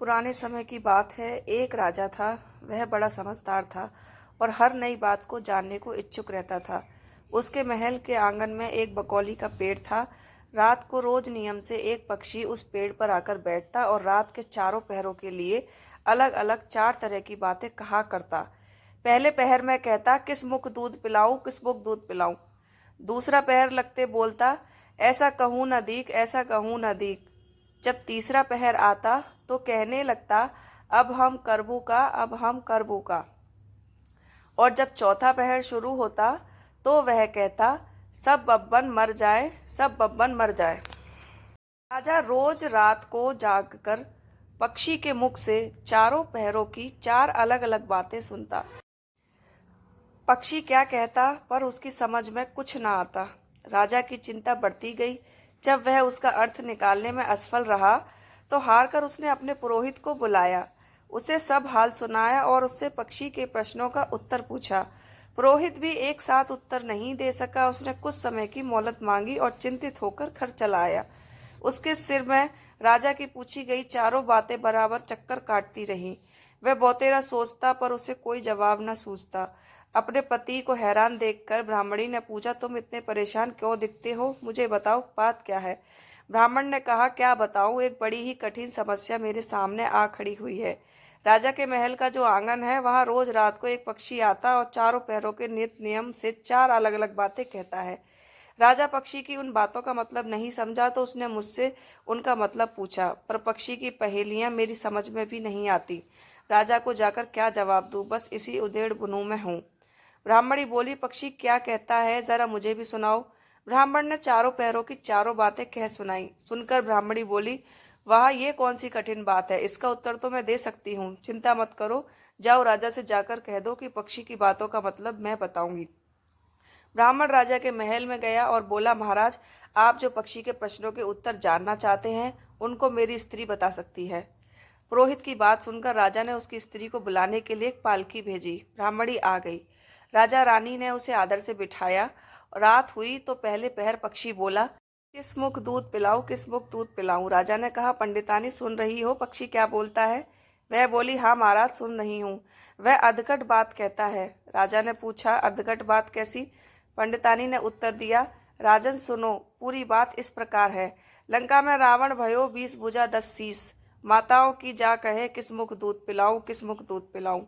पुराने समय की बात है। एक राजा था। वह बड़ा समझदार था और हर नई बात को जानने को इच्छुक रहता था। उसके महल के आंगन में एक बकौली का पेड़ था। रात को रोज नियम से एक पक्षी उस पेड़ पर आकर बैठता और रात के चारों पहरों के लिए अलग अलग 4 तरह की बातें कहा करता। पहले पहर में कहता, किस मुख दूध पिलाऊं, किस मुख दूध पिलाऊं। दूसरा पहर लगते बोलता, ऐसा कहूं न दीक, ऐसा कहूं न दीक। जब तीसरा पहर आता तो कहने लगता, अब हम करबू का, अब हम करबू का। और जब चौथा पहर शुरू होता तो वह कहता, सब बब्बन मर जाए, सब बब्बन मर जाए। राजा रोज रात को जागकर पक्षी के मुख से चारों पहरों की 4 अलग अलग बातें सुनता। पक्षी क्या कहता पर उसकी समझ में कुछ ना आता। राजा की चिंता बढ़ती गई। जब वह उसका अर्थ निकालने में असफल रहा तो हार कर उसने अपने पुरोहित को बुलाया, उसे सब हाल सुनाया और उससे पक्षी के प्रश्नों का उत्तर पूछा। पुरोहित भी एक साथ उत्तर नहीं दे सका। उसने कुछ समय की मोहलत मांगी और चिंतित होकर घर चला आया। उसके सिर में राजा की पूछी गई चारों बातें बराबर चक्कर काटती रहीं। वह बहुतेरा सोचता पर उसे कोई जवाब न सूझता। अपने पति को हैरान देखकर ब्राह्मणी ने पूछा, तुम इतने परेशान क्यों दिखते हो, मुझे बताओ बात क्या है। ब्राह्मण ने कहा, क्या बताऊं, एक बड़ी ही कठिन समस्या मेरे सामने आ खड़ी हुई है। राजा के महल का जो आंगन है वहां रोज रात को एक पक्षी आता और चारों पैरों के नित नियम से 4 अलग अलग बातें कहता है। राजा पक्षी की उन बातों का मतलब नहीं समझा तो उसने मुझसे उनका मतलब पूछा, पर पक्षी की पहेलियां मेरी समझ में भी नहीं आती। राजा को जाकर क्या जवाब दूं, बस इसी उधेड़ बुनों में हूं। ब्राह्मणी बोली, पक्षी क्या कहता है, जरा मुझे भी सुनाओ। ब्राह्मण ने चारों पैरों की चारों बातें कह सुनाई। सुनकर ब्राह्मणी बोली, वाह, ये कौन सी कठिन बात है, इसका उत्तर तो मैं दे सकती हूँ। चिंता मत करो, जाओ राजा से जाकर कह दो कि पक्षी की बातों का मतलब मैं बताऊंगी। ब्राह्मण राजा के महल में गया और बोला, महाराज, आप जो पक्षी के प्रश्नों के उत्तर जानना चाहते हैं उनको मेरी स्त्री बता सकती है। पुरोहित की बात सुनकर राजा ने उसकी स्त्री को बुलाने के लिए एक पालकी भेजी। ब्राह्मणी आ गई। राजा रानी ने उसे आदर से बिठाया। रात हुई तो पहले पहर पक्षी बोला, किस मुख दूध पिलाऊं, किस मुख दूध पिलाऊं। राजा ने कहा, पंडितानी सुन रही हो पक्षी क्या बोलता है। वह बोली, हाँ महाराज, सुन रही हूँ। वह अधकट बात कहता है। राजा ने पूछा, अधकट बात कैसी। पंडितानी ने उत्तर दिया, राजन सुनो, पूरी बात इस प्रकार है। लंका में रावण भयो 20 भुजा 10 शीस। माताओं की जा कहे, किस मुख दूध पिलाऊं, किस मुख दूध पिलाऊं।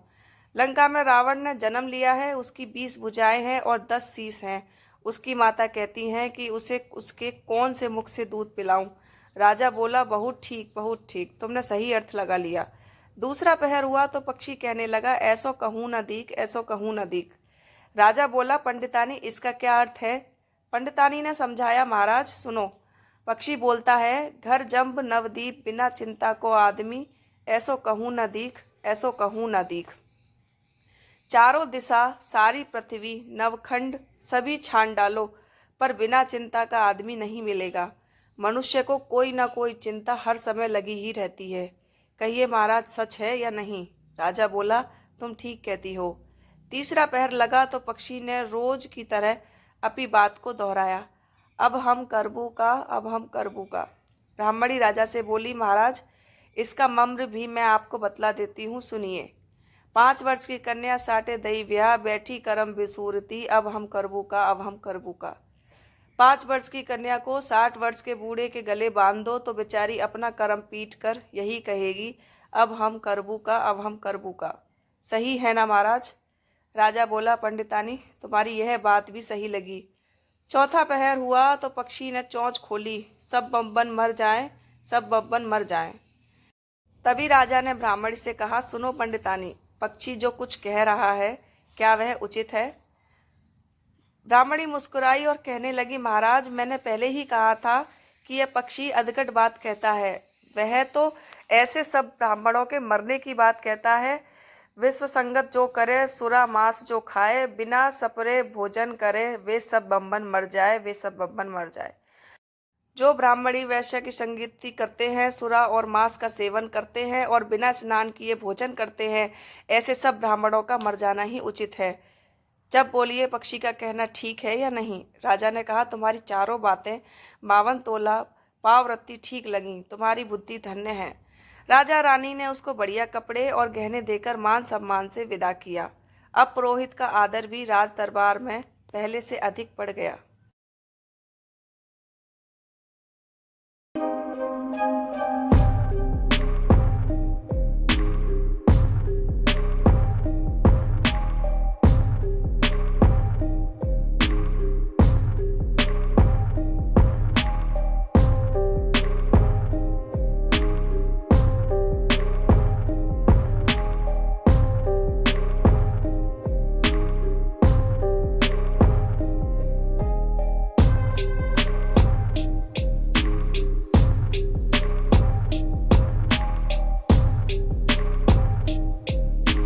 लंका में रावण ने जन्म लिया है, उसकी 20 भुजाएं हैं और 10 शीस हैं। उसकी माता कहती हैं कि उसे उसके कौन से मुख से दूध पिलाऊं। राजा बोला, बहुत ठीक, बहुत ठीक, तुमने सही अर्थ लगा लिया। दूसरा पहर हुआ तो पक्षी कहने लगा, ऐसो कहूं न दीक, ऐसो कहूं न दीक। राजा बोला, पंडितानी इसका क्या अर्थ है। पंडितानी ने समझाया, महाराज सुनो। पक्षी बोलता है, घर जंब नवदीप बिना चिंता को आदमी, ऐसो कहूं न दीख, ऐसो कहूं न दीख। चारों दिशा सारी पृथ्वी नवखंड सभी छान डालो पर बिना चिंता का आदमी नहीं मिलेगा। मनुष्य को कोई ना कोई चिंता हर समय लगी ही रहती है। कहिए महाराज, सच है या नहीं। राजा बोला, तुम ठीक कहती हो। तीसरा पहर लगा तो पक्षी ने रोज की तरह अपनी बात को दोहराया, अब हम करबू का, अब हम करबू का। ब्राह्मणी राजा से बोली, महाराज, इसका मम्र भी मैं आपको बतला देती हूँ, सुनिए। 5 वर्ष की कन्या साटे दई ब्याह, बैठी करम बिसूरती, अब हम करबू का, अब हम करबू का। 5 वर्ष की कन्या को 60 वर्ष के बूढ़े के गले बांध दो तो बेचारी अपना करम पीट कर यही कहेगी, अब हम करबू का, अब हम करबू का। सही है ना महाराज। राजा बोला, पंडितानी तुम्हारी यह बात भी सही लगी। चौथा पहर हुआ तो पक्षी ने चोंच खोली, सब बब्बन मर जाएं, सब बब्बन मर जाएं। तभी राजा ने ब्राह्मण से कहा, सुनो पंडितानी, पक्षी जो कुछ कह रहा है क्या वह उचित है। ब्राह्मणी मुस्कुराई और कहने लगी, महाराज, मैंने पहले ही कहा था कि यह पक्षी अधकट बात कहता है। वह तो ऐसे सब ब्राह्मणों के मरने की बात कहता है। विश्व संगत जो करे, सुरा मांस जो खाए, बिना सपरे भोजन करे, वे सब बब्बन मर जाए, वे सब बब्बन मर जाए। जो ब्राह्मणी वैश्य की संगति करते हैं, सुरा और मांस का सेवन करते हैं और बिना स्नान किए भोजन करते हैं, ऐसे सब ब्राह्मणों का मर जाना ही उचित है। जब बोलिए, पक्षी का कहना ठीक है या नहीं। राजा ने कहा, तुम्हारी चारों बातें 52 तोला पावरत्ती ठीक लगी, तुम्हारी बुद्धि धन्य है। राजा रानी ने उसको बढ़िया कपड़े और गहने देकर मान सम्मान से विदा किया। अब पुरोहित का आदर भी राज दरबार में पहले से अधिक बढ़ गया।